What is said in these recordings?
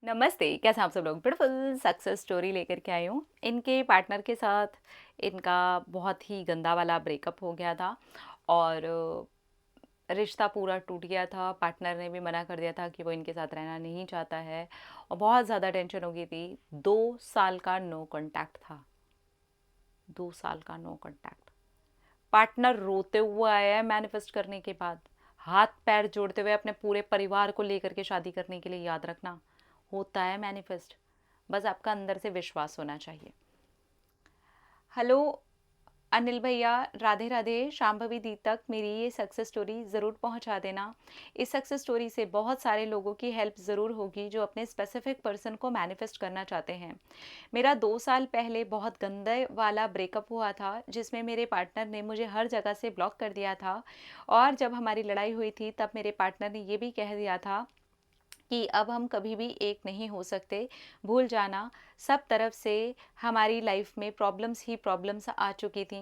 नमस्ते, कैसे हैं आप सब लोग? ब्यूटीफुल सक्सेस स्टोरी लेकर के आई हूँ। इनके पार्टनर के साथ इनका बहुत ही गंदा वाला ब्रेकअप हो गया था और रिश्ता पूरा टूट गया था। पार्टनर ने भी मना कर दिया था कि वो इनके साथ रहना नहीं चाहता है और बहुत ज़्यादा टेंशन हो गई थी। 2 साल का नो कॉन्टैक्ट था। 2 साल का नो कॉन्टैक्ट। पार्टनर रोते हुए आया है मैनिफेस्ट करने के बाद, हाथ पैर जोड़ते हुए अपने पूरे परिवार को लेकर के शादी करने के लिए। याद रखना, होता है मैनिफेस्ट, बस आपका अंदर से विश्वास होना चाहिए। हेलो अनिल भैया, राधे राधे। शांभवी दी तक मेरी ये सक्सेस स्टोरी ज़रूर पहुंचा देना। इस सक्सेस स्टोरी से बहुत सारे लोगों की हेल्प ज़रूर होगी जो अपने स्पेसिफिक पर्सन को मैनिफेस्ट करना चाहते हैं। मेरा 2 साल पहले बहुत गंदे वाला ब्रेकअप हुआ था जिसमें मेरे पार्टनर ने मुझे हर जगह से ब्लॉक कर दिया था। और जब हमारी लड़ाई हुई थी तब मेरे पार्टनर ने ये भी कह दिया था कि अब हम कभी भी एक नहीं हो सकते, भूल जाना। सब तरफ से हमारी लाइफ में प्रॉब्लम्स ही प्रॉब्लम्स आ चुकी थी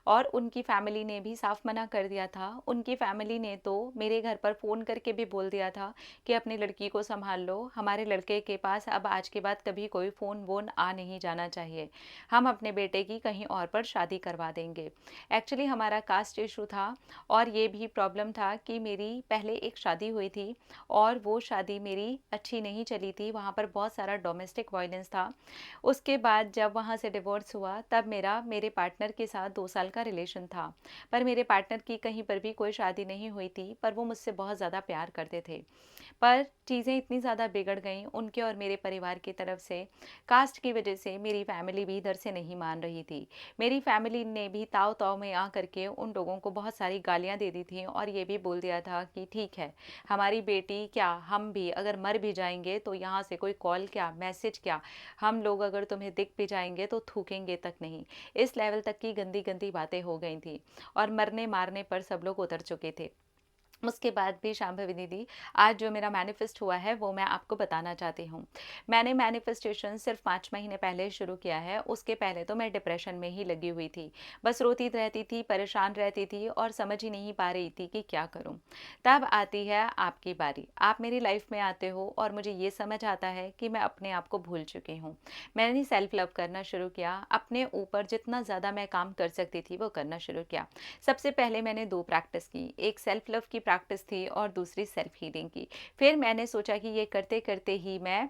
और उनकी फैमिली ने भी साफ मना कर दिया था। उनकी फैमिली ने तो मेरे घर पर फ़ोन करके भी बोल दिया था कि अपनी लड़की को संभाल लो, हमारे लड़के के पास अब आज के बाद कभी कोई फ़ोन वोन आ नहीं जाना चाहिए, हम अपने बेटे की कहीं और पर शादी करवा देंगे। एक्चुअली हमारा कास्ट इशू था और ये भी प्रॉब्लम था कि मेरी पहले एक शादी हुई थी और वो शादी मेरी अच्छी नहीं चली थी, वहाँ पर बहुत सारा डोमेस्टिक वायलेंस था। उसके बाद जब वहाँ से डिवोर्स हुआ तब मेरा मेरे पार्टनर के साथ 2 साल का रिलेशन था। पर मेरे पार्टनर की कहीं पर भी कोई शादी नहीं हुई थी, पर वो मुझसे बहुत ज़्यादा प्यार करते थे। पर चीज़ें इतनी ज़्यादा बिगड़ गईं उनके और मेरे परिवार की तरफ से, कास्ट की वजह से मेरी फैमिली भी इधर से नहीं मान रही थी। मेरी फैमिली ने भी ताव-ताव में आ करके उन लोगों को बहुत सारी गालियाँ दे दी थी और ये भी बोल दिया था कि ठीक है, हमारी बेटी क्या, हम भी अगर मर भी जाएँगे तो यहाँ से कोई कॉल क्या, मैसेज क्या, हम लोग अगर तुम्हें दिख भी जाएँगे तो थूकेंगे तक नहीं। इस लेवल तक की गंदी-गंदी बातें हो गई थी और मरने-मारने पर सब लोग उतर चुके थे। उसके बाद भी शांभवी दीदी, आज जो मेरा मैनिफेस्ट हुआ है वो मैं आपको बताना चाहती हूँ। मैंने मैनिफेस्टेशन सिर्फ 5 महीने पहले शुरू किया है। उसके पहले तो मैं डिप्रेशन में ही लगी हुई थी, बस रोती रहती थी, परेशान रहती थी और समझ ही नहीं पा रही थी कि क्या करूँ। तब आती है आपकी बारी, आप मेरी लाइफ में आते हो और मुझे ये समझ आता है कि मैं अपने आप को भूल चुकी हूँ। मैंने सेल्फ लव करना शुरू किया, अपने ऊपर जितना ज़्यादा मैं काम कर सकती थी वो करना शुरू किया। सबसे पहले मैंने 2 प्रैक्टिस की, एक सेल्फ लव की प्रैक्टिस थी और दूसरी सेल्फ हीलिंग की। फिर मैंने सोचा कि ये करते-करते ही मैं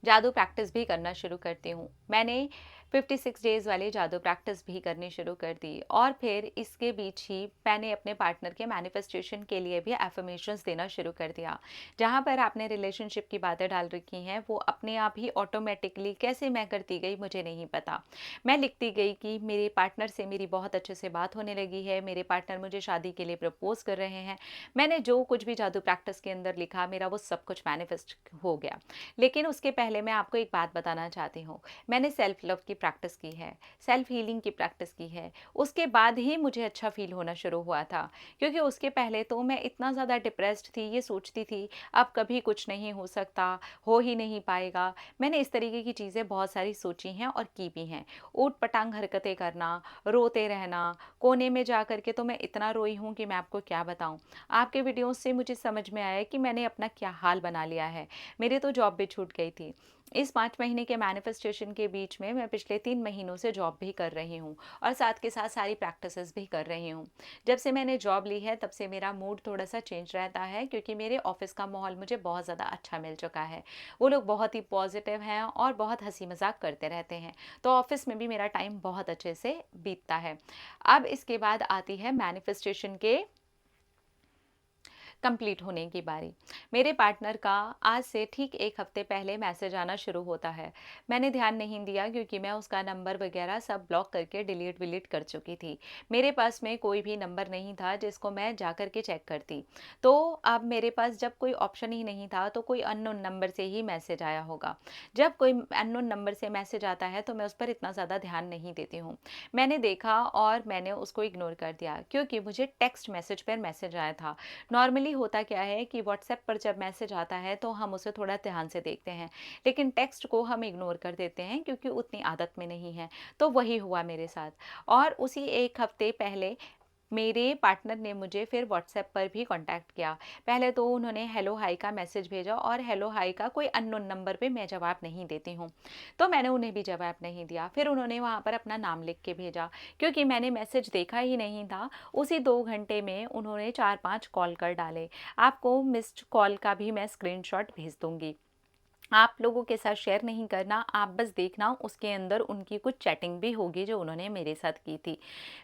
जादू प्रैक्टिस भी करना शुरू करती हूँ। मैंने 56 डेज़ वाली जादू प्रैक्टिस भी करनी शुरू कर दी और फिर इसके बीच ही मैंने अपने पार्टनर के मैनिफेस्टेशन के लिए भी अफ़र्मेशंस देना शुरू कर दिया। जहाँ पर आपने रिलेशनशिप की बातें डाल रखी हैं, वो अपने आप ही ऑटोमेटिकली कैसे मैं करती गई मुझे नहीं पता। मैं लिखती गई कि मेरे पार्टनर से मेरी बहुत अच्छे से बात होने लगी है, मेरे पार्टनर मुझे शादी के लिए प्रपोज़ कर रहे हैं। मैंने जो कुछ भी जादू प्रैक्टिस के अंदर लिखा, मेरा वो सब कुछ मैनिफेस्ट हो गया। लेकिन उसके पहले मैं आपको एक बात बताना चाहती हूँ। मैंने सेल्फ लव की प्रैक्टिस की है, सेल्फ हीलिंग की प्रैक्टिस की है। उसके बाद ही मुझे अच्छा फ़ील होना शुरू हुआ था, क्योंकि उसके पहले तो मैं इतना ज़्यादा डिप्रेस्ड थी, ये सोचती थी अब कभी कुछ नहीं हो सकता, हो ही नहीं पाएगा। मैंने इस तरीके की चीज़ें बहुत सारी सोची हैं और की भी हैं। ऊट-पटांग हरकतें करना, रोते रहना, कोने में जा कर के तो मैं इतना रोई हूँ कि मैं आपको क्या बताऊँ। आपके वीडियोज़ से मुझे समझ में आया कि मैंने अपना क्या हाल बना लिया है। मेरी तो जॉब भी छूट गई थी। इस 5 महीने के मैनिफेस्टेशन के बीच में मैं पिछले 3 महीनों से जॉब भी कर रही हूँ और साथ के साथ सारी प्रैक्टिसेस भी कर रही हूँ। जब से मैंने जॉब ली है तब से मेरा मूड थोड़ा-सा चेंज रहता है, क्योंकि मेरे ऑफ़िस का माहौल मुझे बहुत ज़्यादा अच्छा मिल चुका है। वो लोग बहुत ही पॉज़िटिव हैं और बहुत हँसी-मज़ाक करते रहते हैं, तो ऑफ़िस में भी मेरा टाइम बहुत अच्छे से बीतता है। अब इसके बाद आती है मैनिफेस्टेशन के कंप्लीट होने की बारी। मेरे पार्टनर का आज से ठीक 1 हफ्ते पहले मैसेज आना शुरू होता है। मैंने ध्यान नहीं दिया क्योंकि मैं उसका नंबर वगैरह सब ब्लॉक करके डिलीट विलीट कर चुकी थी। मेरे पास में कोई भी नंबर नहीं था जिसको मैं जा कर के चेक करती। तो अब मेरे पास जब कोई ऑप्शन ही नहीं था तो कोई अननोन नंबर से ही मैसेज आया होगा। जब कोई अननोन नंबर से मैसेज आता है तो मैं उस पर इतना ज़्यादा ध्यान नहीं देती हूँ। मैंने देखा और मैंने उसको इग्नोर कर दिया, क्योंकि मुझे टेक्स्ट मैसेज पर मैसेज आया था। नॉर्मली होता क्या है कि व्हाट्सएप पर जब मैसेज आता है तो हम उसे थोड़ा ध्यान से देखते हैं, लेकिन टेक्स्ट को हम इग्नोर कर देते हैं क्योंकि उतनी आदत में नहीं है। तो वही हुआ मेरे साथ और उसी 1 हफ्ते पहले मेरे पार्टनर ने मुझे फिर व्हाट्सएप पर भी कांटेक्ट किया। पहले तो उन्होंने हेलो हाय का मैसेज भेजा और हेलो हाय का कोई अननोन नंबर पे मैं जवाब नहीं देती हूँ, तो मैंने उन्हें भी जवाब नहीं दिया। फिर उन्होंने वहाँ पर अपना नाम लिख के भेजा, क्योंकि मैंने मैसेज देखा ही नहीं था। उसी 2 घंटे में उन्होंने 4-5 कॉल कर डाले। आपको मिस्ड कॉल का भी मैं स्क्रीनशॉट भेज दूँगी। आप लोगों के साथ शेयर नहीं करना, आप बस देखना उसके अंदर उनकी कुछ चैटिंग भी होगी जो उन्होंने मेरे साथ की थी।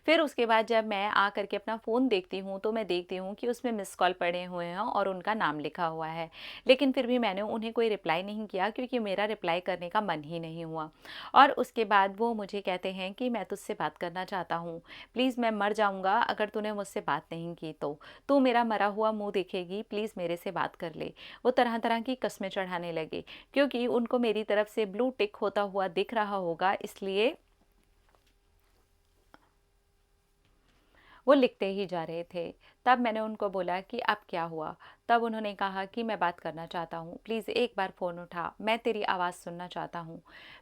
फिर उसके बाद जब मैं आकर के अपना फ़ोन देखती हूँ तो मैं देखती हूँ कि उसमें मिस कॉल पड़े हुए हैं और उनका नाम लिखा हुआ है। लेकिन फिर भी मैंने उन्हें कोई रिप्लाई नहीं किया, क्योंकि मेरा रिप्लाई करने का मन ही नहीं हुआ। और उसके बाद वो मुझे कहते हैं कि मैं तुझसे बात करना चाहता हूँ, प्लीज़ मैं मर जाऊँगा अगर तूने मुझसे बात नहीं की तो। तू मेरा मरा हुआ मुँह देखेगी, प्लीज़ मेरे से बात कर ले। वो तरह-तरह की कस्में चढ़ाने लगे, क्योंकि उनको मेरी तरफ से ब्लू टिक होता हुआ दिख रहा होगा, इसलिए वो लिखते ही जा रहे थे। तब मैंने उनको बोला कि अब क्या हुआ? तब उन्होंने कहा कि मैं बात करना चाहता हूँ, प्लीज़ एक बार फ़ोन उठा, मैं तेरी आवाज़ सुनना चाहता हूँ।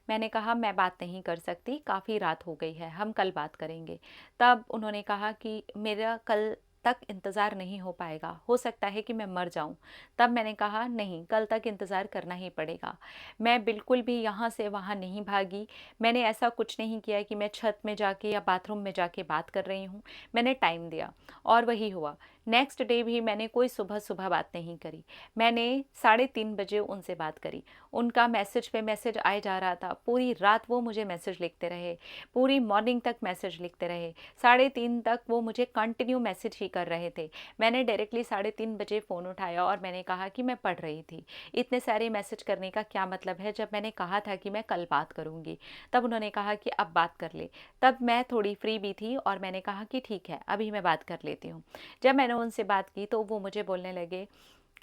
मैंने कहा मैं बात नहीं कर सकती, काफ़ी रात हो गई है, हम कल बात करेंगे। तब उन्होंने कहा कि मेरा कल तक इंतज़ार नहीं हो पाएगा, हो सकता है कि मैं मर जाऊँ। तब मैंने कहा नहीं, कल तक इंतज़ार करना ही पड़ेगा। मैं बिल्कुल भी यहाँ से वहाँ नहीं भागी। मैंने ऐसा कुछ नहीं किया कि मैं छत में जाके या बाथरूम में जाके बात कर रही हूँ। मैंने टाइम दिया और वही हुआ। नेक्स्ट डे भी मैंने कोई सुबह-सुबह बात नहीं करी। मैंने 3:30 बजे उनसे बात करी। उनका मैसेज पे मैसेज आए जा रहा था। पूरी रात वो मुझे मैसेज लिखते रहे, पूरी मॉर्निंग तक मैसेज लिखते रहे। 3:30 तक वो मुझे कंटिन्यू मैसेज ही कर रहे थे। मैंने डायरेक्टली 3:30 बजे फ़ोन उठाया और मैंने कहा कि मैं पढ़ रही थी। इतने सारे मैसेज करने का क्या मतलब है, जब मैंने कहा था कि मैं कल बात करूँगी। तब उन्होंने कहा कि अब बात कर ले। तब मैं थोड़ी फ्री भी थी और मैंने कहा कि ठीक है, अभी मैं बात कर लेती हूँ। जब मैंने उनसे बात की तो वो मुझे बोलने लगे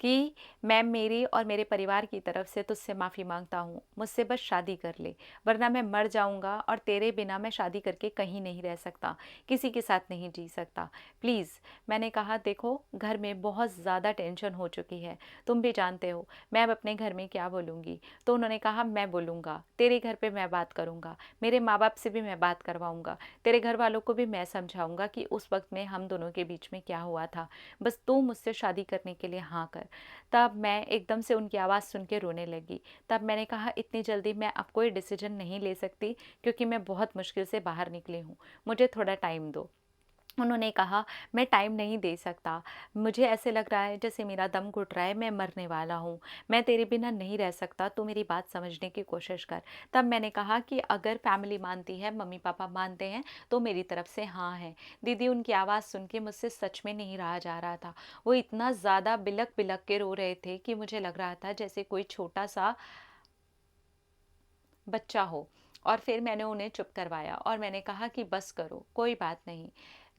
कि मैं मेरी और मेरे परिवार की तरफ से तुझसे माफ़ी मांगता हूँ, मुझसे बस शादी कर ले, वरना मैं मर जाऊँगा और तेरे बिना मैं शादी करके कहीं नहीं रह सकता, किसी के साथ नहीं जी सकता, प्लीज़। मैंने कहा देखो, घर में बहुत ज़्यादा टेंशन हो चुकी है, तुम भी जानते हो, मैं अब अपने घर में क्या बोलूँगी। तो उन्होंने कहा मैं बोलूँगा, तेरे घर पे मैं बात करूँगा, मेरे माँ बाप से भी मैं बात करवाऊँगा, तेरे घर वालों को भी मैं समझाऊँगा कि उस वक्त में हम दोनों के बीच में क्या हुआ था, बस तू मुझसे शादी करने के लिए हाँ कर। तब मैं एकदम से उनकी आवाज़ सुन के रोने लगी। तब मैंने कहा इतनी जल्दी मैं अब कोई डिसीज़न नहीं ले सकती, क्योंकि मैं बहुत मुश्किल से बाहर निकली हूँ, मुझे थोड़ा टाइम दो। उन्होंने कहा मैं टाइम नहीं दे सकता, मुझे ऐसे लग रहा है जैसे मेरा दम घुट रहा है, मैं मरने वाला हूँ, मैं तेरे बिना नहीं रह सकता, तू मेरी बात समझने की कोशिश कर। तब मैंने कहा कि अगर फैमिली मानती है, मम्मी पापा मानते हैं, तो मेरी तरफ से हाँ है। दीदी उनकी आवाज़ सुन के मुझसे सच में नहीं रहा जा रहा था। वो इतना ज़्यादा बिलक बिलक के रो रहे थे कि मुझे लग रहा था जैसे कोई छोटा सा बच्चा हो। और फिर मैंने उन्हें चुप करवाया और मैंने कहा कि बस करो, कोई बात नहीं।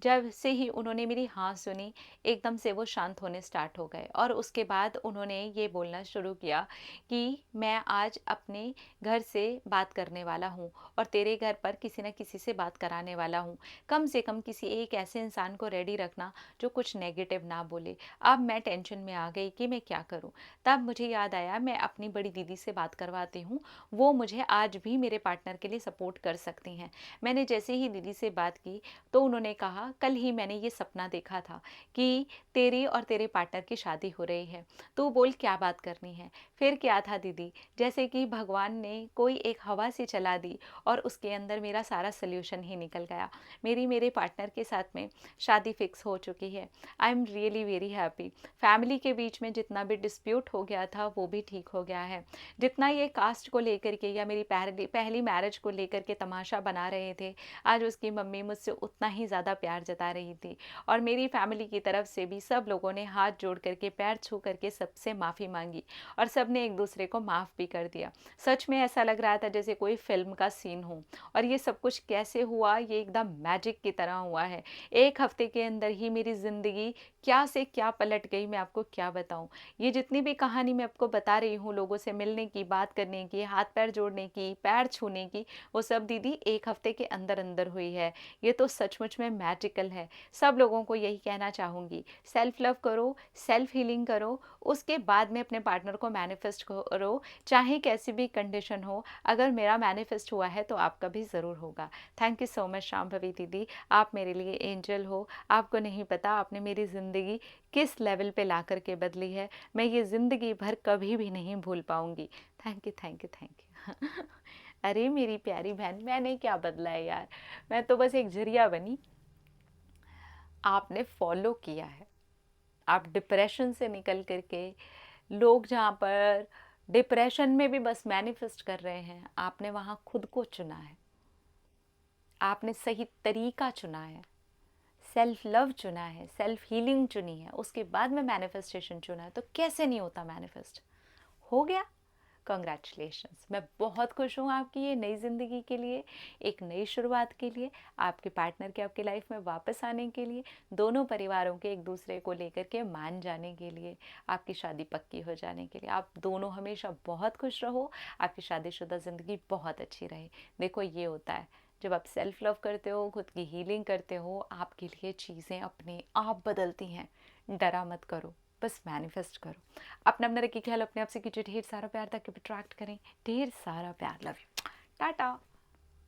जब से ही उन्होंने मेरी हाँ सुनी, एकदम से वो शांत होने स्टार्ट हो गए और उसके बाद उन्होंने ये बोलना शुरू किया कि मैं आज अपने घर से बात करने वाला हूँ और तेरे घर पर किसी न किसी से बात कराने वाला हूँ। कम से कम किसी एक ऐसे इंसान को रेडी रखना जो कुछ नेगेटिव ना बोले। अब मैं टेंशन में आ गई कि मैं क्या करूँ? तब मुझे याद आया मैं अपनी बड़ी दीदी से बात करवाती हूँ, वो मुझे आज भी मेरे पार्टनर के लिए सपोर्ट कर सकती हैं। मैंने जैसे ही दीदी से बात की तो उन्होंने कहा कल ही मैंने ये सपना देखा था कि तेरी और तेरे पार्टनर की शादी हो रही है, तू बोल क्या बात करनी है। फिर क्या था दीदी, जैसे कि भगवान ने कोई एक हवा सी चला दी और उसके अंदर मेरा सारा सोल्यूशन ही निकल गया। मेरी मेरे पार्टनर के साथ में शादी फिक्स हो चुकी है। I am really very happy. Family के बीच में जितना भी डिस्प्यूट हो गया था वो भी ठीक हो गया है। जितना ये कास्ट को लेकर के या मेरी पहली पहली मैरिज को लेकर के तमाशा बना रहे थे, आज उसकी मम्मी मुझसे उतना ही ज़्यादा प्यार जता रही थी और मेरी फैमिली की तरफ से भी सब लोगों ने हाथ जोड़ करके पैर छू करके सबसे माफ़ी मांगी और सब ने एक दूसरे को माफ़ भी कर दिया। सच में ऐसा लग रहा था जैसे कोई फिल्म का सीन हो। और ये सब कुछ कैसे हुआ, ये एकदम मैजिक की तरह हुआ है। एक हफ्ते के अंदर ही मेरी ज़िंदगी क्या से क्या पलट गई, मैं आपको क्या बताऊं। ये जितनी भी कहानी मैं आपको बता रही हूँ, लोगों से मिलने की, बात करने की, हाथ पैर जोड़ने की, पैर छूने की, वो सब दीदी एक हफ्ते के अंदर अंदर हुई है। ये तो सचमुच में मैजिक लॉजिकल है। सब लोगों को यही कहना चाहूँगी, सेल्फ लव करो, सेल्फ हीलिंग करो, उसके बाद में अपने पार्टनर को मैनिफेस्ट करो, चाहे कैसी भी कंडीशन हो। अगर मेरा मैनिफेस्ट हुआ है तो आपका भी ज़रूर होगा। Thank you so much Shambhavi दीदी, आप मेरे लिए एंजल हो। आपको नहीं पता आपने मेरी ज़िंदगी किस लेवल पे ला कर के बदली है, मैं ये ज़िंदगी भर कभी भी नहीं भूल पाऊँगी। Thank you, thank you, thank you. अरे मेरी प्यारी बहन, मैंने क्या बदला है यार, मैं तो बस एक जरिया बनी। आपने फॉलो किया है, आप डिप्रेशन से निकल करके, लोग जहाँ पर डिप्रेशन में भी बस मैनिफेस्ट कर रहे हैं, आपने वहाँ खुद को चुना है, आपने सही तरीका चुना है, सेल्फ लव चुना है, सेल्फ हीलिंग चुनी है, उसके बाद में मैनिफेस्टेशन चुना है। तो कैसे नहीं होता मैनिफेस्ट, हो गया। कंग्रेचुलेशंस, मैं बहुत खुश हूँ आपकी ये नई ज़िंदगी के लिए, एक नई शुरुआत के लिए, आपके पार्टनर के आपके लाइफ में वापस आने के लिए, दोनों परिवारों के एक दूसरे को लेकर के मान जाने के लिए, आपकी शादी पक्की हो जाने के लिए। आप दोनों हमेशा बहुत खुश रहो, आपकी शादीशुदा ज़िंदगी बहुत अच्छी रहे। देखो ये होता है, जब आप सेल्फ लव करते हो, खुद की हीलिंग करते हो, आपके लिए चीज़ें अपने आप बदलती हैं। डरा मत करो, बस मैनिफेस्ट करो। अपना अपना रखिए ख्याल, अपने आप से कीजिए ढेर सारा प्यार ताकि अट्रैक्ट करें ढेर सारा प्यार। Love you, Tata.